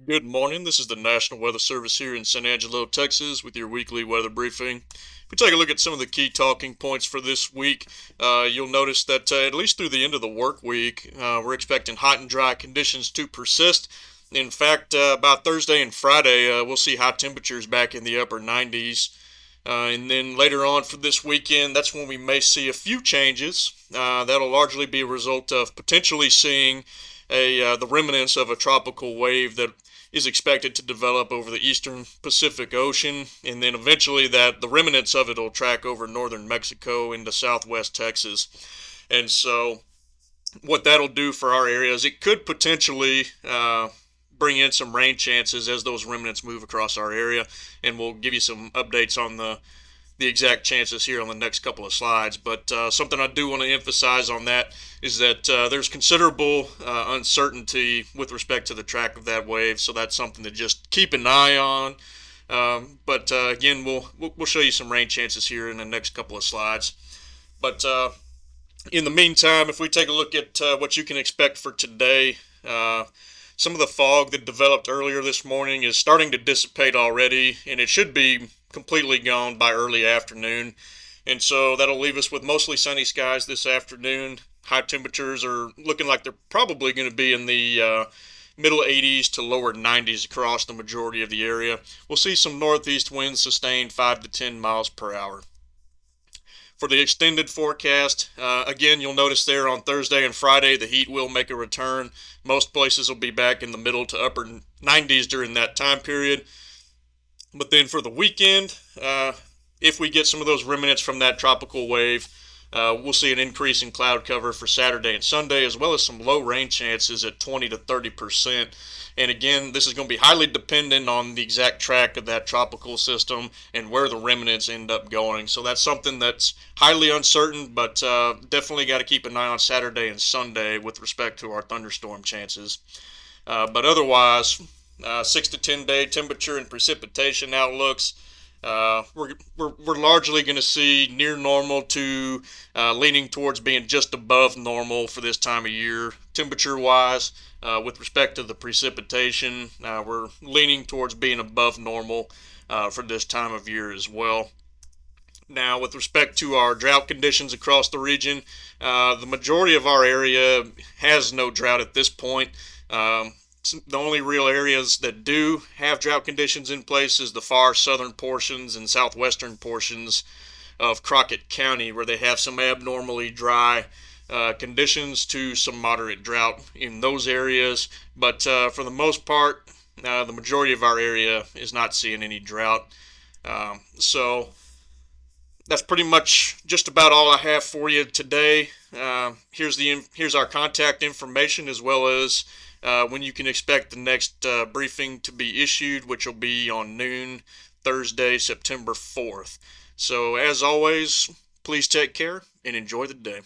Good morning. This is the National Weather Service here in San Angelo, Texas, with your weekly weather briefing. If we take a look at some of the key talking points for this week, you'll notice that at least through the end of the work week, we're expecting hot and dry conditions to persist. In fact, about Thursday and Friday, we'll see high temperatures back in the upper 90s. And then later on for this weekend, that's when we may see a few changes. That'll largely be a result of potentially seeing the remnants of a tropical wave that is expected to develop over the eastern Pacific Ocean, and then eventually that the remnants of it will track over northern Mexico into southwest Texas. And so what that'll do for our area is it could potentially bring in some rain chances as those remnants move across our area, and we'll give you some updates on the exact chances here on the next couple of slides. But something I do want to emphasize on that is that there's considerable uncertainty with respect to the track of that wave, so that's something to just keep an eye on. But again, we'll show you some rain chances here in the next couple of slides. But in the meantime, if we take a look at what you can expect for today, some of the fog that developed earlier this morning is starting to dissipate already, and it should be completely gone by early afternoon. And so that'll leave us with mostly sunny skies this afternoon. High temperatures are looking like they're probably going to be in the middle 80s to lower 90s across the majority of the area. We'll see some northeast winds sustained 5 to 10 miles per hour. For the extended forecast, again, you'll notice there on Thursday and Friday, the heat will make a return. Most places will be back in the middle to upper 90s during that time period. But then for the weekend, if we get some of those remnants from that tropical wave, we'll see an increase in cloud cover for Saturday and Sunday, as well as some low rain chances at 20 to 30%. And again, this is going to be highly dependent on the exact track of that tropical system and where the remnants end up going. So that's something that's highly uncertain, but definitely got to keep an eye on Saturday and Sunday with respect to our thunderstorm chances. But otherwise, 6 to 10 day temperature and precipitation outlooks. We're largely going to see near normal to leaning towards being just above normal for this time of year. Temperature wise, with respect to the precipitation, we're leaning towards being above normal for this time of year as well. Now, with respect to our drought conditions across the region, the majority of our area has no drought at this point. The only real areas that do have drought conditions in place is the far southern portions and southwestern portions of Crockett County, where they have some abnormally dry conditions to some moderate drought in those areas. But for the most part, the majority of our area is not seeing any drought. So that's pretty much just about all I have for you today. Here's our contact information, as well as when you can expect the next briefing to be issued, which will be on noon Thursday, September 4th. So as always, please take care and enjoy the day.